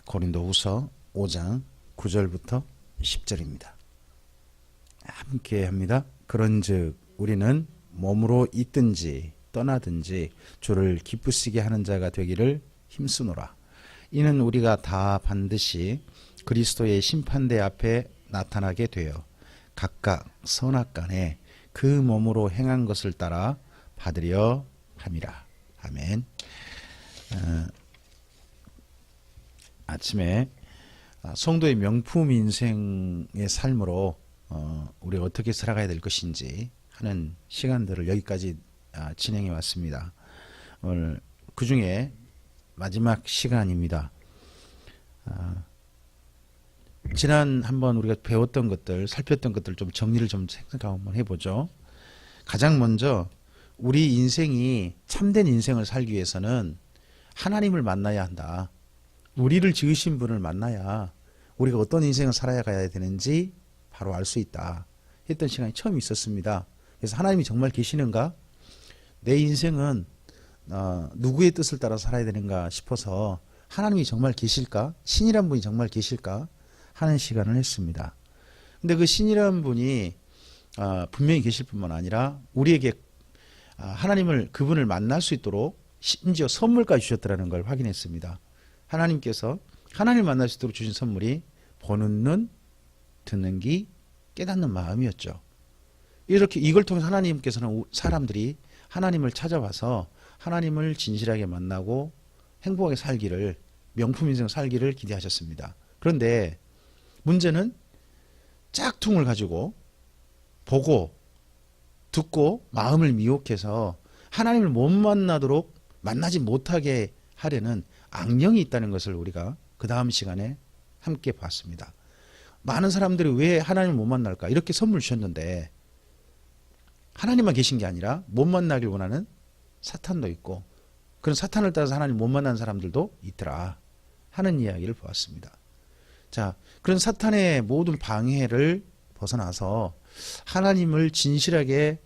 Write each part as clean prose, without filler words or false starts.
고린도후서 5장 9절부터 10절입니다. 함께 합니다. 그런즉 우리는 몸으로 있든지 떠나든지 주를 기쁘시게 하는 자가 되기를 힘쓰노라. 이는 우리가 다 반드시 그리스도의 심판대 앞에 나타나게 되어 각각 선악간에 그 몸으로 행한 것을 따라 받으려 함이라. 아멘. 아침에 성도의 명품 인생의 삶으로 우리가 어떻게 살아가야 될 것인지 하는 시간들을 여기까지 진행해 왔습니다. 오늘 그 중에 마지막 시간입니다. 지난 한번 우리가 배웠던 것들, 살폈던 것들 좀 정리를 좀 생각 한번 해보죠. 가장 먼저 우리 인생이 참된 인생을 살기 위해서는 하나님을 만나야 한다. 우리를 지으신 분을 만나야 우리가 어떤 인생을 살아야 가야 되는지 바로 알 수 있다 했던 시간이 처음 있었습니다. 그래서 하나님이 정말 계시는가? 내 인생은 누구의 뜻을 따라 살아야 되는가 싶어서 하나님이 정말 계실까? 신이란 분이 정말 계실까? 하는 시간을 했습니다. 근데 그 신이란 분이 분명히 계실 뿐만 아니라 우리에게 하나님을, 그분을 만날 수 있도록 심지어 선물까지 주셨다는 걸 확인했습니다. 하나님께서 하나님을 만날 수 있도록 주신 선물이 보는 눈, 듣는 귀, 깨닫는 마음이었죠. 이걸 통해서 하나님께서는 사람들이 하나님을 찾아와서 하나님을 진실하게 만나고 행복하게 살기를, 명품 인생 살기를 기대하셨습니다. 그런데 문제는 짝퉁을 가지고 보고 듣고 마음을 미혹해서 하나님을 못 만나도록, 만나지 못하게 하려는 악령이 있다는 것을 우리가 그 다음 시간에 함께 봤습니다. 많은 사람들이 왜 하나님을 못 만날까? 이렇게 선물 주셨는데 하나님만 계신 게 아니라 못 만나길 원하는 사탄도 있고, 그런 사탄을 따라서 하나님 못 만나는 사람들도 있더라 하는 이야기를 보았습니다. 자, 그런 사탄의 모든 방해를 벗어나서 하나님을 진실하게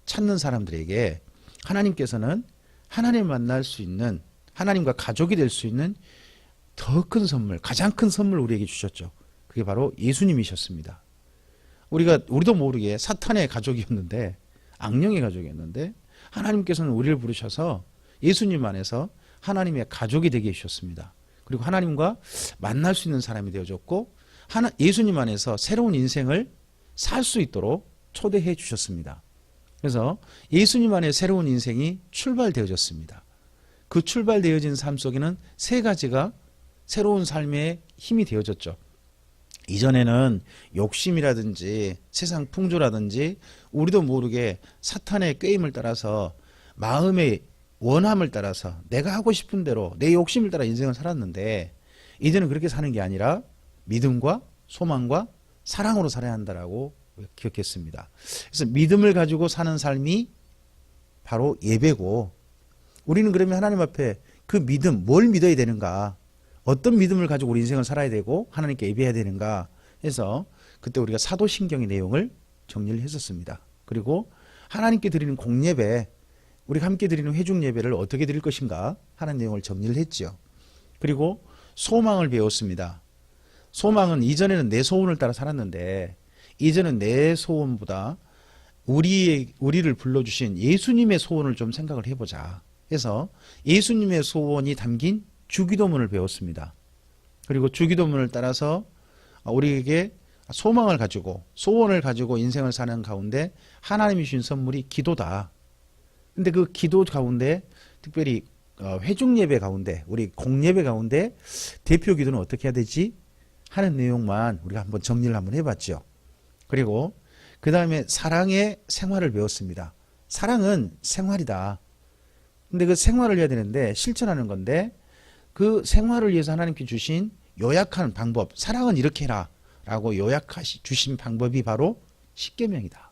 찾는 사람들에게 하나님께서는 하나님을 만날 수 있는, 하나님과 가족이 될 수 있는 더 큰 선물, 가장 큰 선물 우리에게 주셨죠. 그게 바로 예수님이셨습니다. 우리도 모르게 사탄의 가족이었는데, 악령의 가족이었는데, 하나님께서는 우리를 부르셔서 예수님 안에서 하나님의 가족이 되게 해주셨습니다. 그리고 하나님과 만날 수 있는 사람이 되어줬고, 예수님 안에서 새로운 인생을 살 수 있도록 초대해 주셨습니다. 그래서 예수님 안에 새로운 인생이 출발되어졌습니다. 그 출발되어진 삶 속에는 세 가지가 새로운 삶의 힘이 되어졌죠. 이전에는 욕심이라든지 세상 풍조라든지 우리도 모르게 사탄의 꾀임을 따라서 마음의 원함을 따라서 내가 하고 싶은 대로 내 욕심을 따라 인생을 살았는데, 이제는 그렇게 사는 게 아니라 믿음과 소망과 사랑으로 살아야 한다라고 기억했습니다. 그래서 믿음을 가지고 사는 삶이 바로 예배고, 우리는 그러면 하나님 앞에 그 믿음, 뭘 믿어야 되는가, 어떤 믿음을 가지고 우리 인생을 살아야 되고 하나님께 예배해야 되는가 해서 그때 우리가 사도신경의 내용을 정리를 했었습니다. 그리고 하나님께 드리는 공예배, 우리가 함께 드리는 회중예배를 어떻게 드릴 것인가 하는 내용을 정리를 했죠. 그리고 소망을 배웠습니다. 소망은 이전에는 내 소원을 따라 살았는데, 이제는 내 소원보다 우리를 불러주신 예수님의 소원을 좀 생각을 해보자 해서 예수님의 소원이 담긴 주기도문을 배웠습니다. 그리고 주기도문을 따라서 우리에게 소망을 가지고 소원을 가지고 인생을 사는 가운데 하나님이 주신 선물이 기도다. 근데 그 기도 가운데 특별히 회중예배 가운데, 우리 공예배 가운데 대표 기도는 어떻게 해야 되지 하는 내용만 우리가 한번 정리를 한번 해봤죠. 그리고 그 다음에 사랑의 생활을 배웠습니다. 사랑은 생활이다. 근데 그 생활을 해야 되는데 실천하는 건데, 그 생활을 위해서 하나님께 주신 요약하는 방법, 사랑은 이렇게 해라 라고 주신 방법이 바로 십계명이다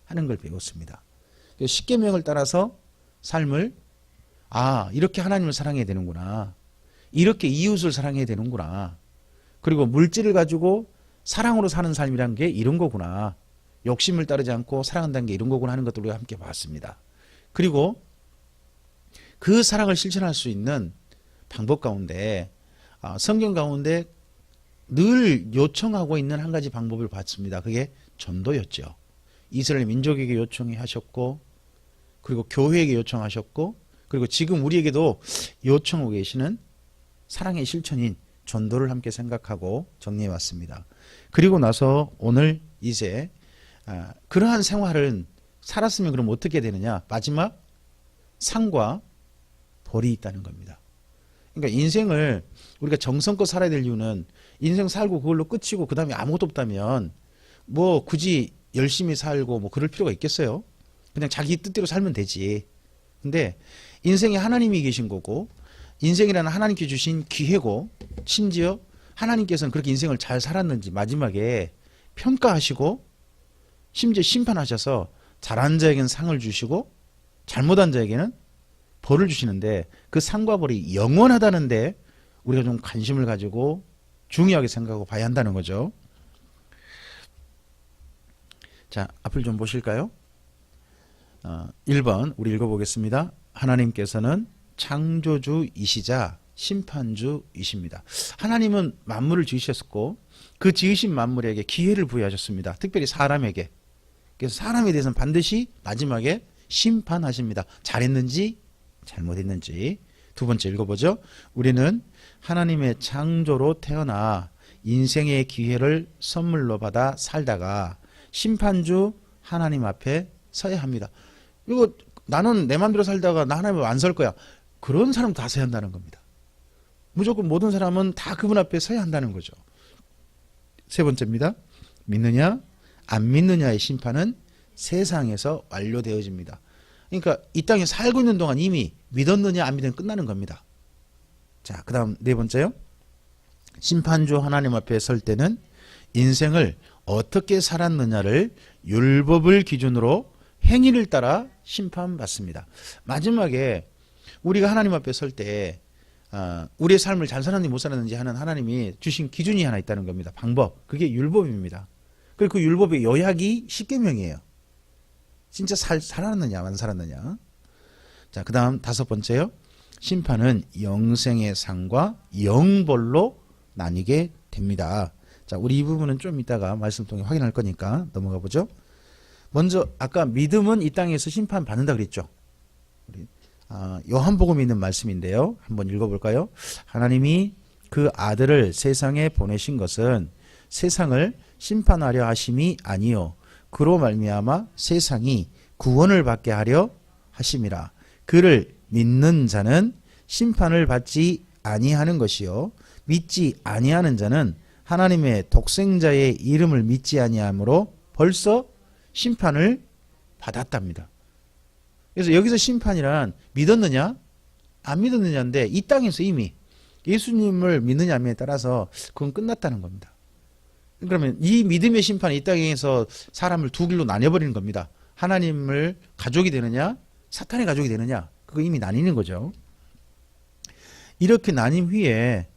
하는 걸 배웠습니다. 십계명을 따라서 삶을, 이렇게 하나님을 사랑해야 되는구나, 이렇게 이웃을 사랑해야 되는구나, 그리고 물질을 가지고 사랑으로 사는 삶이란 게 이런 거구나, 욕심을 따르지 않고 사랑한다는 게 이런 거구나 하는 것들을 우리가 함께 봤습니다. 그리고 그 사랑을 실천할 수 있는 방법 가운데 성경 가운데 늘 요청하고 있는 한 가지 방법을 봤습니다. 그게 전도였죠. 이스라엘 민족에게 요청하셨고, 그리고 교회에게 요청하셨고, 그리고 지금 우리에게도 요청하고 계시는 사랑의 실천인 전도를 함께 생각하고 정리해 왔습니다. 그리고 나서 오늘 이제 그러한 생활을 살았으면 그럼 어떻게 되느냐? 마지막 상과 벌이 있다는 겁니다. 그러니까 인생을 우리가 정성껏 살아야 될 이유는 인생 살고 그걸로 끝이고 그 다음에 아무것도 없다면 뭐 굳이 열심히 살고 뭐 그럴 필요가 있겠어요? 그냥 자기 뜻대로 살면 되지. 근데 인생에 하나님이 계신 거고 인생이라는 하나님께 주신 기회고 심지어 하나님께서는 그렇게 인생을 잘 살았는지 마지막에 평가하시고 심지어 심판하셔서 잘한 자에게는 상을 주시고 잘못한 자에게는 벌을 주시는데 그 상과 벌이 영원하다는데 우리가 좀 관심을 가지고 중요하게 생각하고 봐야 한다는 거죠. 자, 앞을 좀 보실까요? 1번 우리 읽어보겠습니다. 하나님께서는 창조주이시자 심판주이십니다. 하나님은 만물을 지으셨고 그 지으신 만물에게 기회를 부여하셨습니다. 특별히 사람에게. 그래서 사람에 대해서는 반드시 마지막에 심판하십니다. 잘했는지 잘못했는지. 두 번째 읽어보죠. 우리는 하나님의 창조로 태어나 인생의 기회를 선물로 받아 살다가 심판주 하나님 앞에 서야 합니다. 이거 나는 내 마음대로 살다가 나 하나님 안 설 거야. 그런 사람 다 서야 한다는 겁니다. 무조건 모든 사람은 다 그분 앞에 서야 한다는 거죠. 세 번째입니다. 믿느냐 안 믿느냐의 심판은 세상에서 완료되어집니다. 그러니까 이 땅에 살고 있는 동안 이미 믿었느냐 안 믿으면 끝나는 겁니다. 자, 그 다음 네 번째요. 심판주 하나님 앞에 설 때는 인생을 어떻게 살았느냐를 율법을 기준으로 행위를 따라 심판받습니다. 마지막에 우리가 하나님 앞에 설 때 우리의 삶을 잘 살았는지 못 살았는지 하는 하나님이 주신 기준이 하나 있다는 겁니다. 방법. 그게 율법입니다. 그리고 그 율법의 요약이 십계명이에요. 진짜 살았느냐 안 살았느냐. 자, 그 다음 다섯 번째요. 심판은 영생의 상과 영벌로 나뉘게 됩니다. 자, 우리 이 부분은 좀 이따가 말씀 통해 확인할 거니까 넘어가 보죠. 먼저 아까 믿음은 이 땅에서 심판 받는다 그랬죠. 요한복음에 있는 말씀인데요. 한번 읽어볼까요? 하나님이 그 아들을 세상에 보내신 것은 세상을 심판하려 하심이 아니요 그로 말미암아 세상이 구원을 받게 하려 하심이라. 그를 믿는 자는 심판을 받지 아니하는 것이요 믿지 아니하는 자는 하나님의 독생자의 이름을 믿지 아니하므로 벌써 심판을 받았답니다. 그래서 여기서 심판이란 믿었느냐 안 믿었느냐인데 이 땅에서 이미 예수님을 믿느냐 안 믿느냐에 따라서 그건 끝났다는 겁니다. 그러면 이 믿음의 심판이 이 땅에서 사람을 두 길로 나뉘어버리는 겁니다. 하나님을 가족이 되느냐 사탄의 가족이 되느냐 그거 이미 나뉘는 거죠. 이렇게 나뉜 후에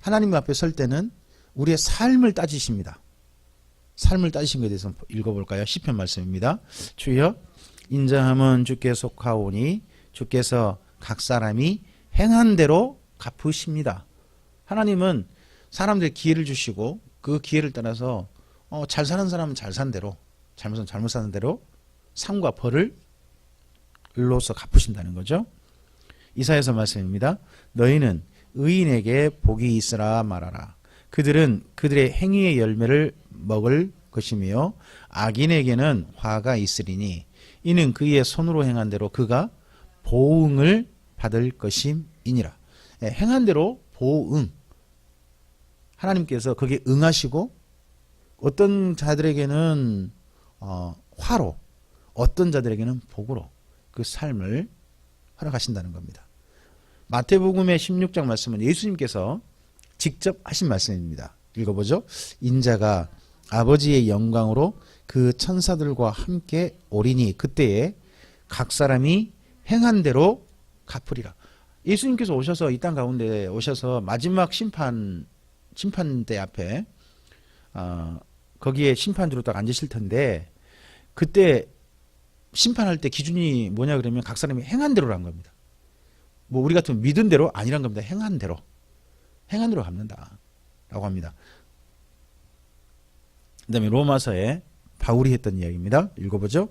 하나님 앞에 설 때는 우리의 삶을 따지십니다. 삶을 따지신 것에 대해서 읽어볼까요? 시편 말씀입니다. 주여 인자함은 주께 속하오니 주께서 각 사람이 행한 대로 갚으십니다. 하나님은 사람들 기회를 주시고 그 기회를 따라서 잘 사는 사람은 잘 산 대로 잘못은 잘못 사는 대로 상과 벌을 일로서 갚으신다는 거죠. 이사야서 말씀입니다. 너희는 의인에게 복이 있으라 말하라. 그들은 그들의 행위의 열매를 먹을 것이며 악인에게는 화가 있으리니 이는 그의 손으로 행한 대로 그가 보응을 받을 것임이니라. 행한 대로 보응. 하나님께서 거기에 응하시고 어떤 자들에게는 화로 어떤 자들에게는 복으로 그 삶을 허락하신다는 겁니다. 마태복음의 16장 말씀은 예수님께서 직접 하신 말씀입니다. 읽어보죠. 인자가 아버지의 영광으로 그 천사들과 함께 오리니 그때에 각 사람이 행한 대로 갚으리라. 예수님께서 오셔서 이 땅 가운데 오셔서 마지막 심판대 앞에 거기에 심판주로 딱 앉으실 텐데 그때 심판할 때 기준이 뭐냐 그러면 각 사람이 행한 대로란 겁니다. 뭐 우리 같은 믿은 대로 아니란 겁니다. 행한 대로. 행한대로 갚는다 라고 합니다. 그 다음에 로마서에 바울이 했던 이야기입니다. 읽어보죠.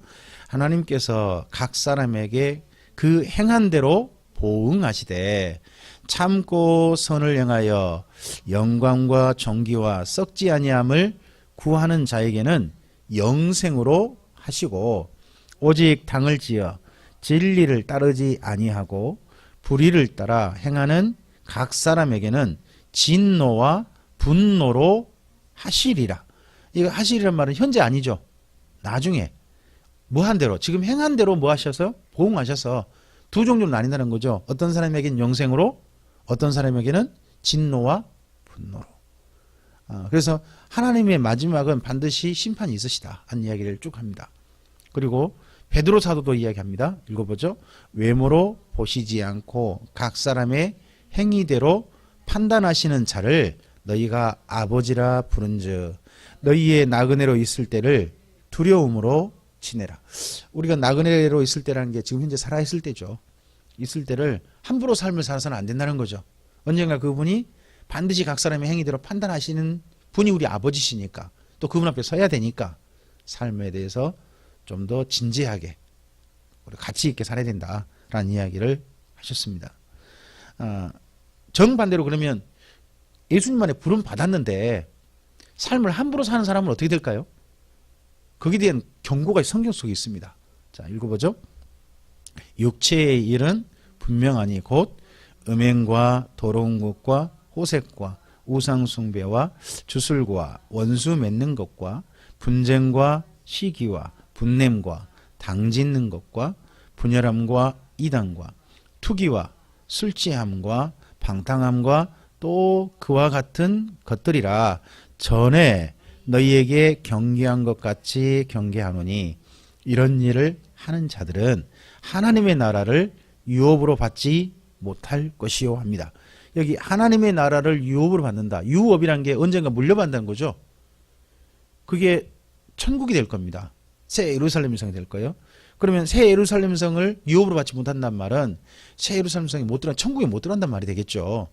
하나님께서 각 사람에게 그 행한 대로 보응하시되 참고 선을 행하여 영광과 존귀와 썩지 아니함을 구하는 자에게는 영생으로 하시고 오직 당을 지어 진리를 따르지 아니하고 불의를 따라 행하는 각 사람에게는 진노와 분노로 하시리라. 이거 하시리란 말은 현재 아니죠. 나중에 무한 대로 지금 행한 대로 뭐 하셔서 보응하셔서 두 종류로 나뉜다는 거죠. 어떤 사람에게는 영생으로, 어떤 사람에게는 진노와 분노로. 그래서 하나님의 마지막은 반드시 심판이 있으시다 하는 이야기를 쭉 합니다. 그리고 베드로 사도도 이야기합니다. 읽어보죠. 외모로 보시지 않고 각 사람의 행위대로 판단하시는 자를 너희가 아버지라 부른즉 너희의 나그네로 있을 때를 두려움으로 지내라. 우리가 나그네로 있을 때라는 게 지금 현재 살아있을 때죠. 있을 때를 함부로 삶을 살아서는 안 된다는 거죠. 언젠가 그분이 반드시 각 사람의 행위대로 판단하시는 분이 우리 아버지시니까 또 그분 앞에 서야 되니까 삶에 대해서 좀 더 진지하게 우리 가치 있게 살아야 된다라는 이야기를 하셨습니다. 정반대로 그러면 예수님만의 부름 받았는데 삶을 함부로 사는 사람은 어떻게 될까요? 거기에 대한 경고가 성경 속에 있습니다. 자, 읽어보죠. 육체의 일은 분명하니 곧 음행과 더러운 것과 호색과 우상숭배와 주술과 원수 맺는 것과 분쟁과 시기와 분냄과 당짓는 것과 분열함과 이단과 투기와 술취함과 방탕함과 또 그와 같은 것들이라 전에 너희에게 경계한 것 같이 경계하노니 이런 일을 하는 자들은 하나님의 나라를 유업으로 받지 못할 것이요 합니다. 여기 하나님의 나라를 유업으로 받는다. 유업이란 게 언젠가 물려받는다는 거죠. 그게 천국이 될 겁니다. 새 예루살렘 성이 될 거예요. 그러면 새 예루살렘 성을 유업으로 받지 못한다는 말은 새 예루살렘 성이 못 들어간 천국에 못 들어간다는 말이 되겠죠.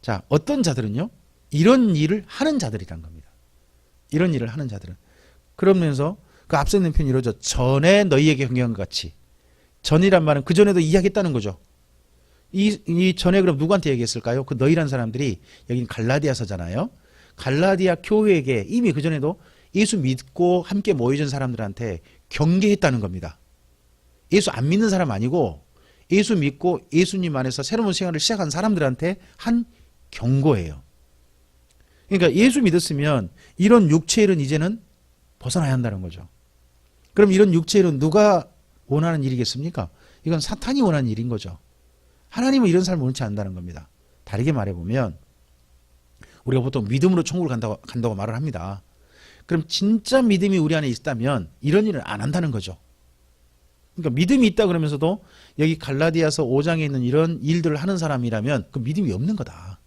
자, 어떤 자들은요? 이런 일을 하는 자들이란 겁니다. 이런 일을 하는 자들은. 그러면서 그 앞서 있는 표현이 이러죠. 전에 너희에게 경계한 것 같이. 전이란 말은 그 전에도 이야기했다는 거죠. 이 전에 그럼 누구한테 얘기했을까요? 그 너희란 사람들이 여기는 갈라디아서잖아요. 갈라디아 교회에게 이미 그 전에도 예수 믿고 함께 모여준 사람들한테 경계했다는 겁니다. 예수 안 믿는 사람 아니고 예수 믿고 예수님 안에서 새로운 생활을 시작한 사람들한테 한 경고예요. 그러니까 예수 믿었으면 이런 육체일은 이제는 벗어나야 한다는 거죠. 그럼 이런 육체일은 누가 원하는 일이겠습니까? 이건 사탄이 원하는 일인 거죠. 하나님은 이런 삶을 원치 않는다는 겁니다. 다르게 말해보면 우리가 보통 믿음으로 천국을 간다고 말을 합니다. 그럼 진짜 믿음이 우리 안에 있다면 이런 일을 안 한다는 거죠. 그러니까 믿음이 있다 그러면서도 여기 갈라디아서 5장에 있는 이런 일들을 하는 사람이라면 그 믿음이 없는 거다.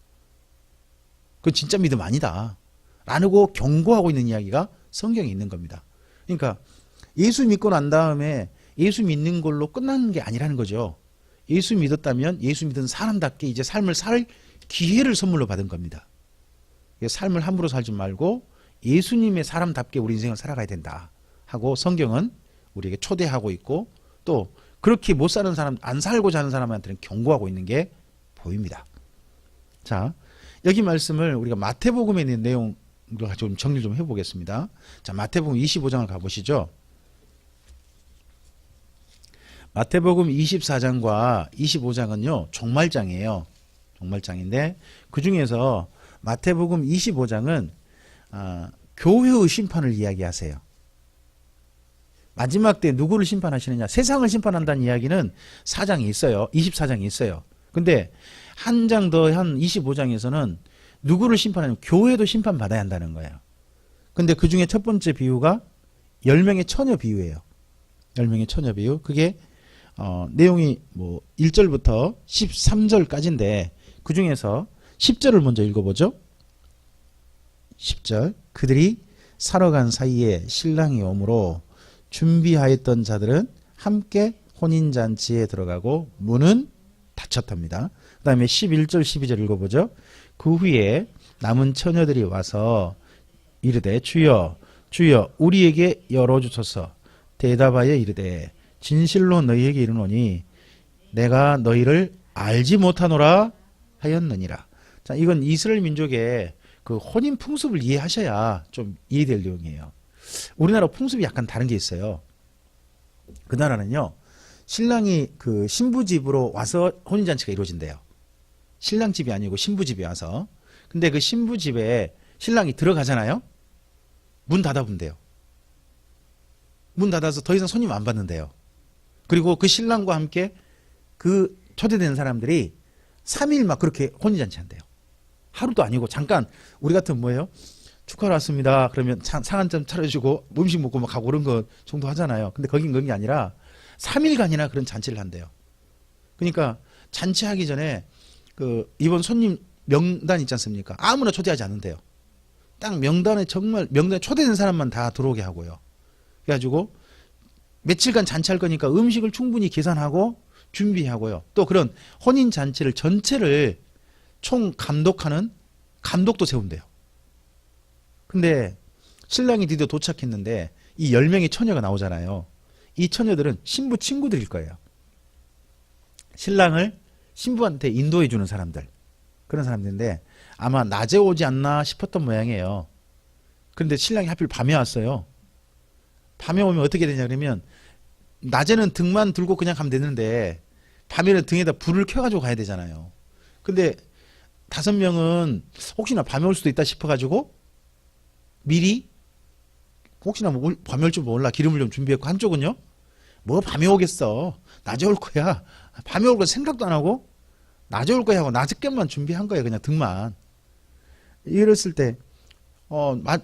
그건 진짜 믿음 아니다. 라고 경고하고 있는 이야기가 성경에 있는 겁니다. 그러니까 예수 믿고 난 다음에 예수 믿는 걸로 끝나는 게 아니라는 거죠. 예수 믿었다면 예수 믿은 사람답게 이제 삶을 살 기회를 선물로 받은 겁니다. 삶을 함부로 살지 말고 예수님의 사람답게 우리 인생을 살아가야 된다 하고 성경은 우리에게 초대하고 있고 또 그렇게 못 사는 사람, 안 살고자 하는 사람한테는 경고하고 있는 게 보입니다. 자, 여기 말씀을 우리가 마태복음에 있는 내용을 좀 정리 좀 해보겠습니다. 자, 마태복음 25장을 가보시죠. 마태복음 24장과 25장은요 종말장이에요. 종말장인데 그 중에서 마태복음 25장은 교회의 심판을 이야기하세요. 마지막 때 누구를 심판하시느냐, 세상을 심판한다는 이야기는 4장이 있어요. 24장이 있어요. 근데 한 장 더 한 25장에서는 누구를 심판하냐, 교회도 심판받아야 한다는 거예요. 근데 그 중에 첫 번째 비유가 10명의 처녀 비유예요. 10명의 처녀 비유. 그게 내용이 뭐 1절부터 13절까지인데 그 중에서 10절을 먼저 읽어보죠. 10절. 그들이 사러 간 사이에 신랑이 오므로 준비하였던 자들은 함께 혼인잔치에 들어가고 문은 바쳤답니다. 그 다음에 11절 12절 읽어보죠. 그 후에 남은 처녀들이 와서 이르되 주여 주여 우리에게 열어주소서. 대답하여 이르되 진실로 너희에게 이르노니 내가 너희를 알지 못하노라 하였느니라. 자, 이건 이스라엘 민족의 그 혼인 풍습을 이해하셔야 좀 이해될 내용이에요. 우리나라 풍습이 약간 다른 게 있어요. 그 나라는요, 신랑이 그 신부 집으로 와서 혼인잔치가 이루어진대요. 신랑 집이 아니고 신부 집에 와서. 근데 그 신부 집에 신랑이 들어가잖아요. 문 닫아본대요. 문 닫아서 더 이상 손님 안 받는데요. 그리고 그 신랑과 함께 그 초대된 사람들이 3일 막 그렇게 혼인잔치 한대요. 하루도 아니고 잠깐, 우리 같은 뭐예요? 축하하러 왔습니다. 그러면 상 한 점 차려주고 음식 먹고 막 가고 그런 거 정도 하잖아요. 근데 거긴 그런 게 아니라 3일간이나 그런 잔치를 한대요. 그러니까 잔치하기 전에 그 이번 손님 명단 있지 않습니까? 아무나 초대하지 않는데요. 딱 명단에 정말 명단에 초대된 사람만 다 들어오게 하고요. 그래가지고 며칠간 잔치할 거니까 음식을 충분히 계산하고 준비하고요. 또 그런 혼인 잔치를 전체를 총 감독하는 감독도 세운대요. 근데 신랑이 드디어 도착했는데 이 10명의 처녀가 나오잖아요. 이 처녀들은 신부 친구들일 거예요. 신랑을 신부한테 인도해 주는 사람들. 그런 사람들인데 아마 낮에 오지 않나 싶었던 모양이에요. 그런데 신랑이 하필 밤에 왔어요. 밤에 오면 어떻게 되냐 그러면 낮에는 등만 들고 그냥 가면 되는데 밤에는 등에다 불을 켜가지고 가야 되잖아요. 근데 5명은 혹시나 밤에 올 수도 있다 싶어가지고 미리 혹시나 뭐 밤에 올 줄 몰라 기름을 좀 준비했고, 한쪽은요 뭐 밤에 오겠어, 낮에 올 거야, 밤에 올 거 생각도 안 하고 낮에 올 거야 하고 낮에만 준비한 거예요. 그냥 등만. 이랬을 때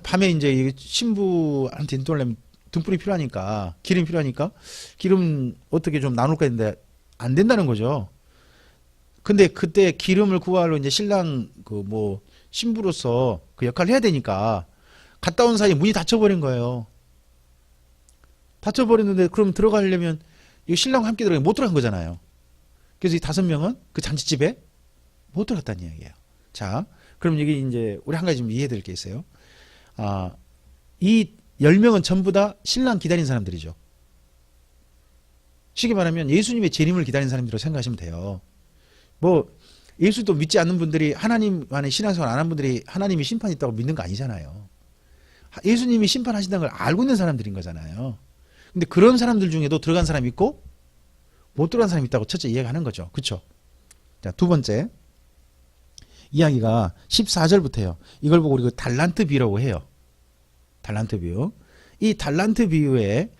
밤에 이제 신부한테 인도하려면 등불이 필요하니까, 기름이 필요하니까 기름 어떻게 좀 나눌까 했는데 안 된다는 거죠. 근데 그때 기름을 구하러 이제 신랑 그 뭐 신부로서 그 역할을 해야 되니까 갔다 온 사이에 문이 닫혀버린 거예요. 닫혀버렸는데 그럼 들어가려면 이 신랑과 함께 들어가면 못 들어간 거잖아요. 그래서 이 5명은 그 잔치집에 못 들어갔다는 이야기예요. 자, 그럼 여기 이제 우리 한 가지 좀 이해될 게 있어요. 이 10명은 전부 다 신랑 기다린 사람들이죠. 쉽게 말하면 예수님의 재림을 기다린 사람들이라고 생각하시면 돼요. 뭐 예수도 믿지 않는 분들이, 하나님 안에 신앙생활 안 한 분들이 하나님이 심판이 있다고 믿는 거 아니잖아요. 예수님이 심판하신다는 걸 알고 있는 사람들인 거잖아요. 근데 그런 사람들 중에도 들어간 사람이 있고 못 들어간 사람이 있다고 첫째 이해하는 거죠. 그렇죠? 자, 두 번째 이야기가 14절부터예요. 이걸 보고 우리 달란트 비유라고 해요. 달란트 비유. 이 달란트 비유에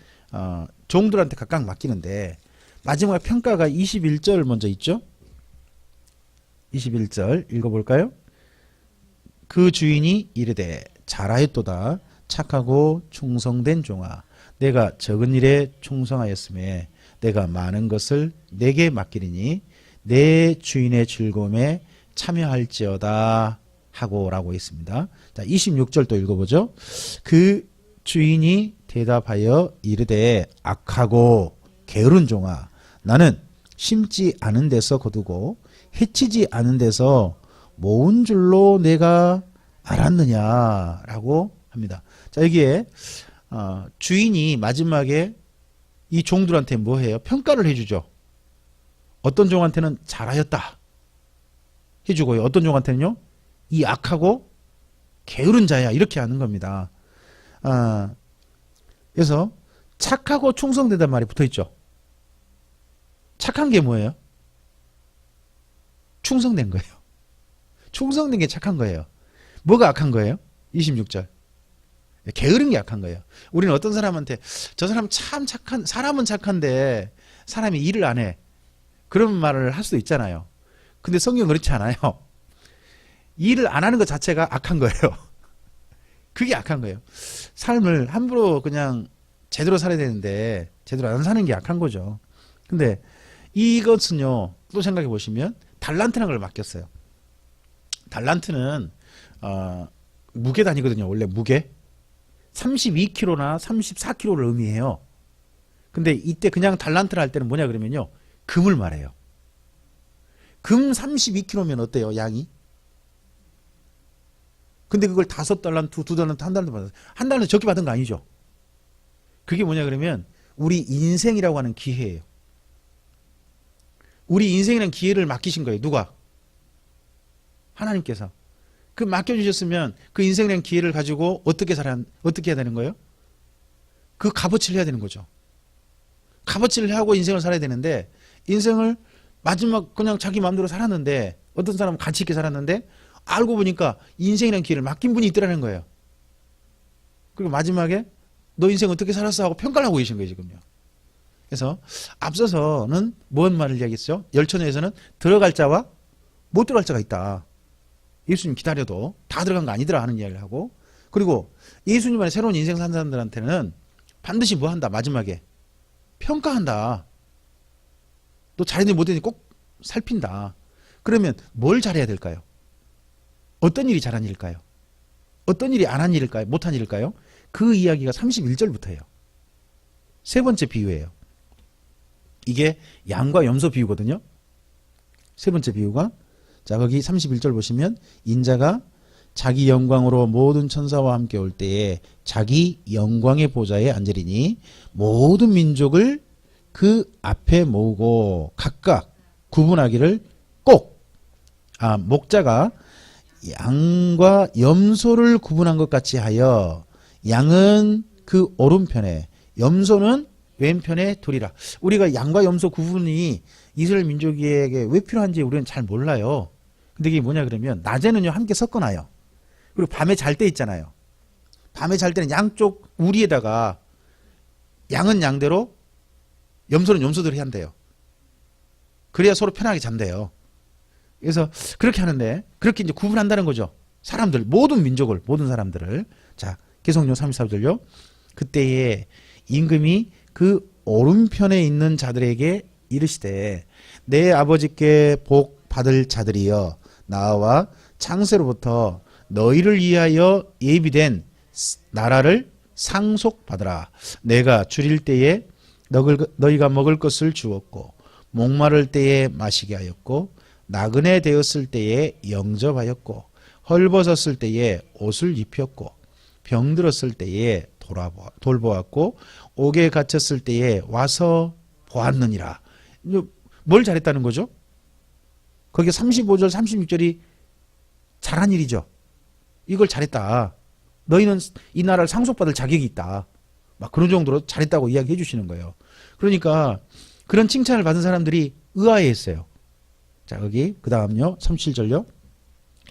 종들한테 각각 맡기는데 마지막 평가가 21절 먼저 있죠. 21절 읽어볼까요? 그 주인이 이르되 잘하였도다 착하고 충성된 종아, 내가 적은 일에 충성하였음에 내가 많은 것을 내게 맡기리니 내 주인의 즐거움에 참여할지어다 하고 라고 있습니다. 자, 26절 또 읽어보죠. 그 주인이 대답하여 이르되 악하고 게으른 종아, 나는 심지 않은 데서 거두고 해치지 않은 데서 모은 줄로 내가 알았느냐라고 합니다. 자, 여기에 주인이 마지막에 이 종들한테 뭐 해요? 평가를 해주죠. 어떤 종한테는 잘하였다 해주고요. 어떤 종한테는요, 이 악하고 게으른 자야, 이렇게 하는 겁니다. 그래서 착하고 충성되단 말이 붙어있죠. 착한 게 뭐예요? 충성된 거예요. 충성된 게 착한 거예요. 뭐가 악한 거예요? 26절. 게으른 게 악한 거예요. 우리는 어떤 사람한테 저 사람 참 착한, 사람은 착한데 사람이 일을 안 해, 그런 말을 할 수도 있잖아요. 근데 성경은 그렇지 않아요. 일을 안 하는 것 자체가 악한 거예요. 그게 악한 거예요. 삶을 함부로 그냥 제대로 살아야 되는데 제대로 안 사는 게 악한 거죠. 근데 이것은요, 또 생각해 보시면 달란트라는 걸 맡겼어요. 달란트는 무게 단위거든요. 원래 무게 32kg나 34kg를 의미해요. 근데 이때 그냥 달란트를 할 때는 뭐냐 그러면요, 금을 말해요. 금 32kg면 어때요, 양이? 근데 그걸 5달란트, 2달란트, 1달란트 받았어요. 1달란트 적게 받은 거 아니죠? 그게 뭐냐 그러면 우리 인생이라고 하는 기회예요. 우리 인생이라는 기회를 맡기신 거예요. 누가? 하나님께서. 그 맡겨주셨으면 그 인생이라는 기회를 가지고 어떻게 해야 되는 거예요? 그 값어치를 해야 되는 거죠. 값어치를 하고 인생을 살아야 되는데 인생을 마지막 그냥 자기 마음대로 살았는데 어떤 사람은 가치 있게 살았는데 알고 보니까 인생이라는 기회를 맡긴 분이 있더라는 거예요. 그리고 마지막에 너 인생 어떻게 살았어 하고 평가를 하고 계신 거예요 지금요. 그래서 앞서서는 뭔 말을 이야기했죠? 열처녀에서는 들어갈 자와 못 들어갈 자가 있다. 예수님 기다려도 다 들어간 거 아니더라 하는 이야기를 하고, 그리고 예수님 안에 새로운 인생 산 사람들한테는 반드시 뭐 한다? 마지막에 평가한다. 너 잘했는지 못했는지 꼭 살핀다. 그러면 뭘 잘해야 될까요? 어떤 일이 잘한 일일까요? 어떤 일이 안 한 일일까요? 못한 일일까요? 그 이야기가 31절부터예요. 세 번째 비유예요. 이게 양과 염소 비유거든요. 세 번째 비유가, 자 거기 31절 보시면 인자가 자기 영광으로 모든 천사와 함께 올 때에 자기 영광의 보좌에 앉으리니 모든 민족을 그 앞에 모으고 각각 구분하기를 꼭, 목자가 양과 염소를 구분한 것 같이 하여 양은 그 오른편에 염소는 왼편에 두리라. 우리가 양과 염소 구분이 이스라엘 민족에게 왜 필요한지 우리는 잘 몰라요. 근데 이게 뭐냐 그러면 낮에는요 함께 섞어놔요. 그리고 밤에 잘 때 있잖아요. 밤에 잘 때는 양쪽 우리에다가 양은 양대로 염소는 염소대로 해야 한대요. 그래야 서로 편하게 잔대요. 그래서 그렇게 하는데 그렇게 이제 구분한다는 거죠. 사람들 모든 민족을 모든 사람들을. 자 계속요 34절요. 그때에 임금이 그 오른편에 있는 자들에게 이르시되 내 아버지께 복 받을 자들이여 나와 창세로부터 너희를 위하여 예비된 나라를 상속받으라. 내가 줄일 때에 너희가 먹을 것을 주었고 목마를 때에 마시게 하였고 나그네 되었을 때에 영접하였고 헐벗었을 때에 옷을 입혔고 병들었을 때에 돌보았고 옥에 갇혔을 때에 와서 보았느니라. 뭘 잘했다는 거죠? 거기 35절 36절이 잘한 일이죠. 이걸 잘했다. 너희는 이 나라를 상속받을 자격이 있다. 막 그런 정도로 잘했다고 이야기해 주시는 거예요. 그러니까 그런 칭찬을 받은 사람들이 의아해했어요. 자 여기 그 다음요 37절요.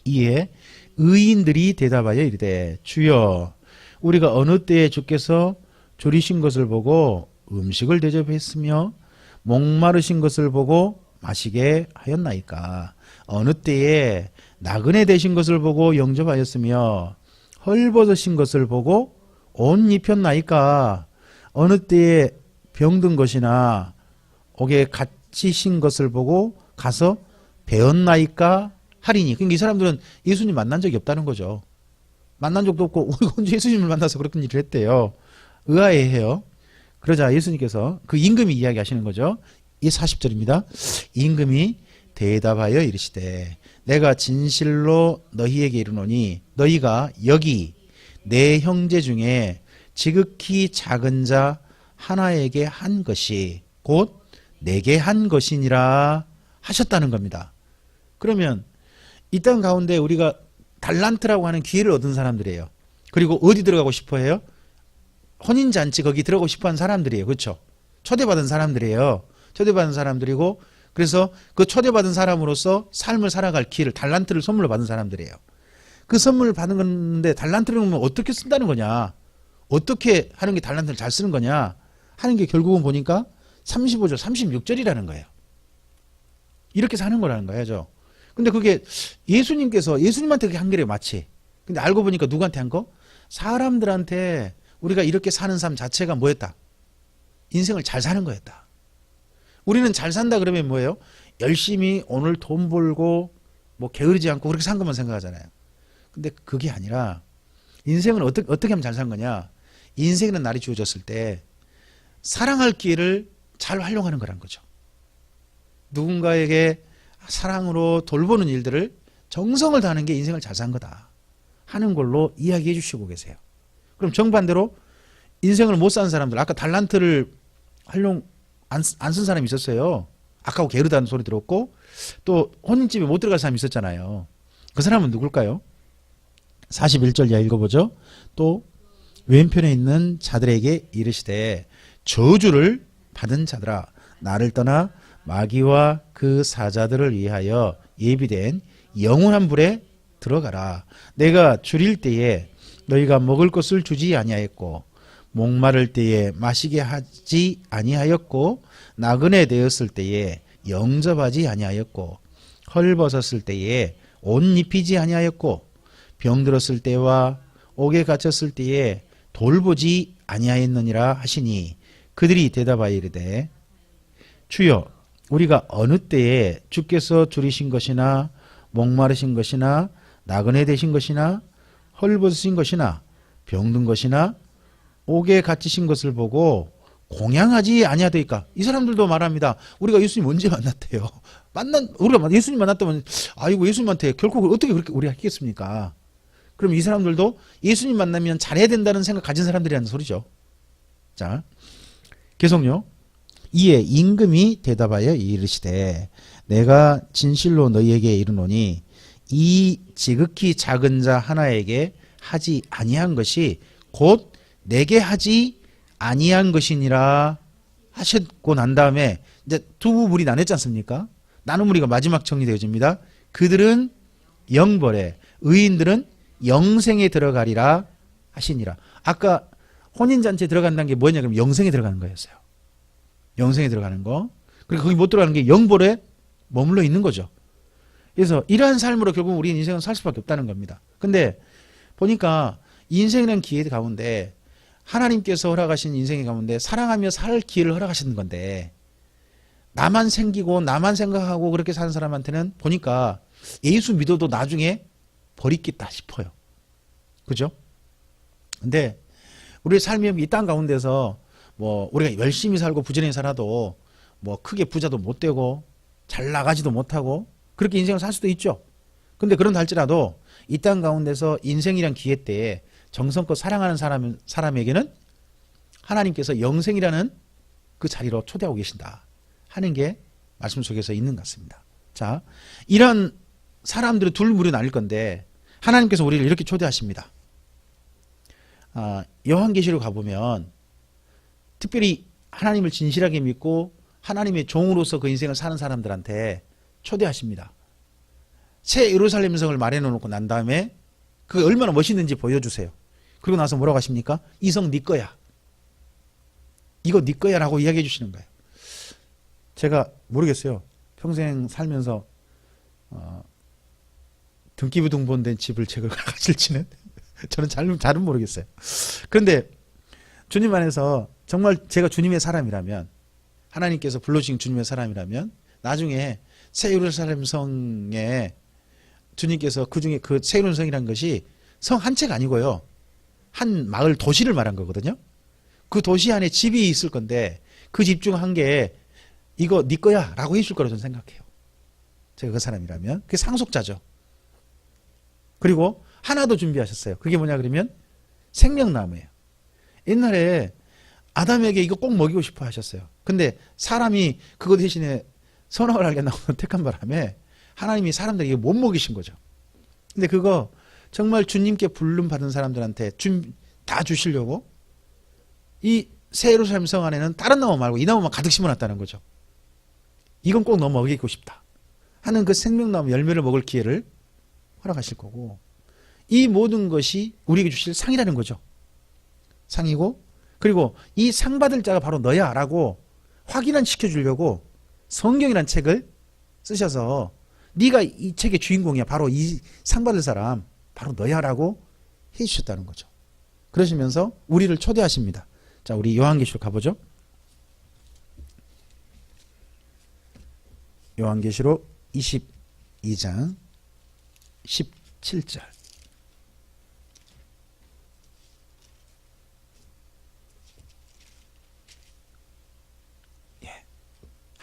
이에 의인들이 대답하여 이르되 주여 우리가 어느 때에 주께서 졸이신 것을 보고 음식을 대접했으며 목마르신 것을 보고 마시게 하였나이까? 어느 때에 나그네 되신 것을 보고 영접하였으며 헐벗으신 것을 보고 옷 입혔나이까? 어느 때에 병든 것이나 옥에 갇히신 것을 보고 가서 배웠나이까? 하리니. 그러니까 이 사람들은 예수님 만난 적이 없다는 거죠. 만난 적도 없고 우리가 언제 예수님을 만나서 그런 일을 했대요. 의아해해요. 그러자 예수님께서 그 임금이 이야기하시는 거죠. 이 40절입니다. 임금이 대답하여 이르시되 내가 진실로 너희에게 이르노니 너희가 여기 내 형제 중에 지극히 작은 자 하나에게 한 것이 곧 내게 한 것이니라 하셨다는 겁니다. 그러면 이 땅 가운데 우리가 달란트라고 하는 기회를 얻은 사람들이에요. 그리고 어디 들어가고 싶어 해요? 혼인잔치 거기 들어가고 싶어 하는 사람들이에요. 그렇죠? 초대받은 사람들이에요. 초대받은 사람들이고 그래서 그 초대받은 사람으로서 삶을 살아갈 기회를 달란트를 선물로 받은 사람들이에요. 그 선물을 받은 건데 달란트를 어떻게 쓴다는 거냐? 어떻게 하는 게 달란트를 잘 쓰는 거냐? 하는 게 결국은 보니까 35절, 36절이라는 거예요. 이렇게 사는 거라는 거예요. 근데 그게 예수님한테 그게 한 거래요, 마치. 근데 알고 보니까 누구한테 한 거? 사람들한테 우리가 이렇게 사는 삶 자체가 뭐였다? 인생을 잘 사는 거였다. 우리는 잘 산다 그러면 뭐예요? 열심히 오늘 돈 벌고 뭐 게으르지 않고 그렇게 산 것만 생각하잖아요. 근데 그게 아니라 인생은 어떻게 하면 잘 산 거냐? 인생이라는 날이 주어졌을 때 사랑할 기회를 잘 활용하는 거란 거죠. 누군가에게 사랑으로 돌보는 일들을 정성을 다하는 게 인생을 잘 산 거다 하는 걸로 이야기해 주시고 계세요. 그럼 정반대로 인생을 못 산 사람들, 아까 달란트를 활용 안 쓴 사람이 있었어요. 아까고 게으르다는 소리 들었고 또 혼인집에 못 들어갈 사람이 있었잖아요. 그 사람은 누굴까요? 41절 이하 읽어보죠. 또 왼편에 있는 자들에게 이르시되 저주를 받은 자들아 나를 떠나 마귀와 그 사자들을 위하여 예비된 영원한 불에 들어가라. 내가 줄일 때에 너희가 먹을 것을 주지 아니하였고 목마를 때에 마시게 하지 아니하였고 나그네 되었을 때에 영접하지 아니하였고 헐벗었을 때에 옷 입히지 아니하였고 병들었을 때와 옥에 갇혔을 때에 돌보지 아니하였느니라 하시니 그들이 대답하여 이르되 주여 우리가 어느 때에 주께서 줄이신 것이나 목마르신 것이나 나그네 되신 것이나 헐벗으신 것이나 병든 것이나 옥에 갇히신 것을 보고 공양하지 아니하더이까. 이 사람들도 말합니다. 우리가 예수님 언제 만났대요? 우리가 예수님 만났다면 아이고 예수님한테 결코 어떻게 그렇게 우리가 했겠습니까? 그럼 이 사람들도 예수님 만나면 잘해야 된다는 생각 가진 사람들이라는 소리죠. 자, 계속요. 이에 임금이 대답하여 이르시되 내가 진실로 너희에게 이르노니 이 지극히 작은 자 하나에게 하지 아니한 것이 곧 내게 하지 아니한 것이니라 하셨고 난 다음에 이제 두 무리 나눴지 않습니까? 나눈 무리가 마지막 정리되어집니다. 그들은 영벌에 의인들은 영생에 들어가리라 하시니라. 아까 혼인잔치에 들어간다는 게 뭐냐 그러면 영생에 들어가는 거였어요. 영생에 들어가는 거. 그리고 거기 못 들어가는 게 영벌에 머물러 있는 거죠. 그래서 이러한 삶으로 결국 우리 인생은 살 수밖에 없다는 겁니다. 근데 보니까 인생이라는 기회 가운데 하나님께서 허락하신 인생의 가운데 사랑하며 살 기회를 허락하시는 건데 나만 생기고 나만 생각하고 그렇게 사는 사람한테는 보니까 예수 믿어도 나중에 버리겠다 싶어요. 그죠? 근데 우리의 삶이 이 땅 가운데서 뭐 우리가 열심히 살고 부지런히 살아도 뭐 크게 부자도 못 되고 잘 나가지도 못하고 그렇게 인생을 살 수도 있죠. 근데 그런다 할지라도 이 땅 가운데서 인생이란 기회 때에 정성껏 사랑하는 사람에게는 하나님께서 영생이라는 그 자리로 초대하고 계신다 하는 게 말씀 속에서 있는 것 같습니다. 자, 이런 사람들을 둘 무리 나눌 건데 하나님께서 우리를 이렇게 초대하십니다. 요한계시록 가보면 특별히 하나님을 진실하게 믿고 하나님의 종으로서 그 인생을 사는 사람들한테 초대하십니다. 새 예루살렘 성을 마련해놓고 난 다음에 그게 얼마나 멋있는지 보여주세요. 그리고 나서 뭐라고 하십니까? 이 성 네 거야. 이거 네 거야 라고 이야기해 주시는 거예요. 제가 모르겠어요. 평생 살면서 등기부등본된 집을 제가 가질지는 저는 잘은 모르겠어요. 그런데 주님 안에서 정말 제가 주님의 사람이라면 하나님께서 불러주신 주님의 사람이라면 나중에 새 예루살렘 성에 주님께서 그중에 그 새 예루살렘 성이라는 것이 성 한 채가 아니고요. 한 마을 도시를 말한 거거든요. 그 도시 안에 집이 있을 건데 그 집 중 한 개 이거 네 거야 라고 해줄 거라고 저는 생각해요. 제가 그 사람이라면. 그게 상속자죠. 그리고 하나 더 준비하셨어요. 그게 뭐냐 그러면 생명나무예요. 옛날에 아담에게 이거 꼭 먹이고 싶어 하셨어요. 근데 사람이 그거 대신에 선악을 알게 나오는 택한 바람에 하나님이 사람들에게 못 먹이신 거죠. 근데 그거 정말 주님께 부름 받은 사람들한테 다 주시려고 이 새 예루살렘 성 안에는 다른 나무 말고 이 나무만 가득 심어놨다는 거죠. 이건 꼭 너 먹이고 싶다 하는 그 생명나무 열매를 먹을 기회를 허락하실 거고 이 모든 것이 우리에게 주실 상이라는 거죠. 상이고 그리고 이 상 받을 자가 바로 너야 라고 확인을 시켜주려고 성경이라는 책을 쓰셔서 네가 이 책의 주인공이야. 바로 이 상 받을 사람 바로 너야 라고 해주셨다는 거죠. 그러시면서 우리를 초대하십니다. 자, 우리 요한계시록 가보죠. 요한계시록 22장 17절.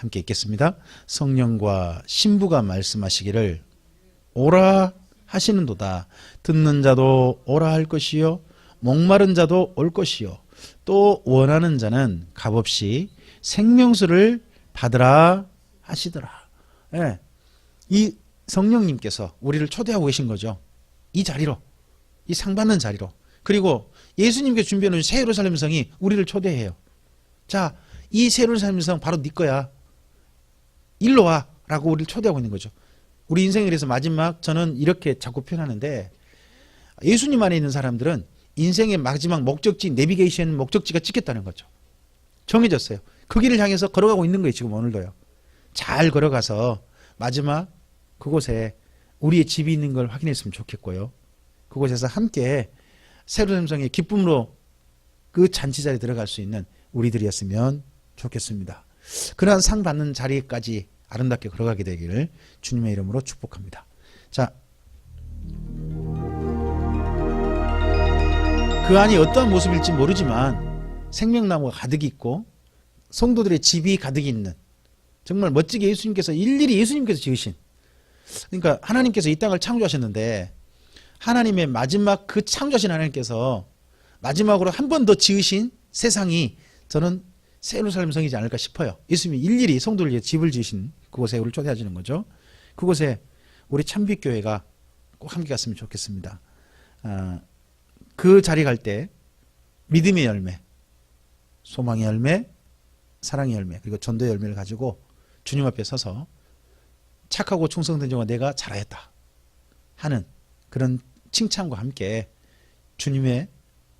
함께 읽겠습니다. 성령과 신부가 말씀하시기를 오라 하시는도다. 듣는 자도 오라 할 것이요 목마른 자도 올 것이요 또 원하는 자는 값없이 생명수를 받으라 하시더라. 예. 이 성령님께서 우리를 초대하고 계신 거죠. 이 자리로, 이 상 받는 자리로. 그리고 예수님께 준비해 놓은 새 예루살렘 성이 우리를 초대해요. 자, 이 새 예루살렘 성 바로 네 거야. 일로 와 라고 우리를 초대하고 있는 거죠. 우리 인생에 대해서 마지막, 저는 이렇게 자꾸 표현하는데, 예수님 안에 있는 사람들은 인생의 마지막 목적지, 내비게이션 목적지가 찍혔다는 거죠. 정해졌어요. 그 길을 향해서 걸어가고 있는 거예요. 지금 오늘도요. 잘 걸어가서 마지막 그곳에 우리의 집이 있는 걸 확인했으면 좋겠고요. 그곳에서 함께 새로운 성의 기쁨으로 그 잔치 자리에 들어갈 수 있는 우리들이었으면 좋겠습니다. 그러한 상 받는 자리까지 아름답게 걸어가게 되기를 주님의 이름으로 축복합니다. 자, 그 안이 어떠한 모습일지 모르지만 생명나무가 가득 있고 성도들의 집이 가득 있는, 정말 멋지게 예수님께서 일일이 예수님께서 지으신, 그러니까 하나님께서 이 땅을 창조하셨는데 하나님의 마지막 그 창조하신 하나님께서 마지막으로 한 번 더 지으신 세상이 저는 새 예루살렘 성이지 않을까 싶어요. 예수님이 일일이 성도를 위해 집을 지으신 그곳에 우리를 초대하시는 거죠. 그곳에 우리 참빛교회가 꼭 함께 갔으면 좋겠습니다. 그 자리 갈 때 믿음의 열매, 소망의 열매, 사랑의 열매, 그리고 전도의 열매를 가지고 주님 앞에 서서 착하고 충성된 종아 내가 잘하였다 하는 그런 칭찬과 함께 주님의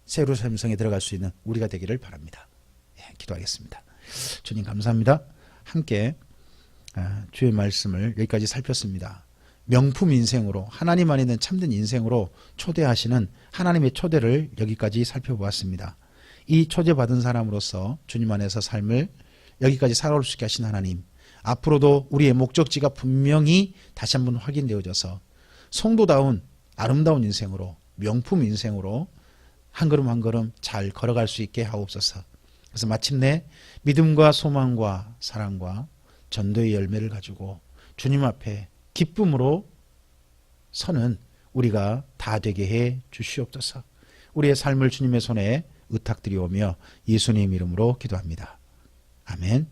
새 예루살렘 성에 들어갈 수 있는 우리가 되기를 바랍니다. 예, 기도하겠습니다. 주님 감사합니다. 함께 주의 말씀을 여기까지 살폈습니다. 명품 인생으로, 하나님 안에 있는 참된 인생으로 초대하시는 하나님의 초대를 여기까지 살펴보았습니다. 이 초대받은 사람으로서 주님 안에서 삶을 여기까지 살아올 수 있게 하신 하나님, 앞으로도 우리의 목적지가 분명히 다시 한번 확인되어져서 성도다운 아름다운 인생으로, 명품 인생으로 한 걸음 한 걸음 잘 걸어갈 수 있게 하옵소서. 그래서 마침내 믿음과 소망과 사랑과 전도의 열매를 가지고 주님 앞에 기쁨으로 서는 우리가 다 되게 해 주시옵소서. 우리의 삶을 주님의 손에 의탁드리오며 예수님 이름으로 기도합니다. 아멘.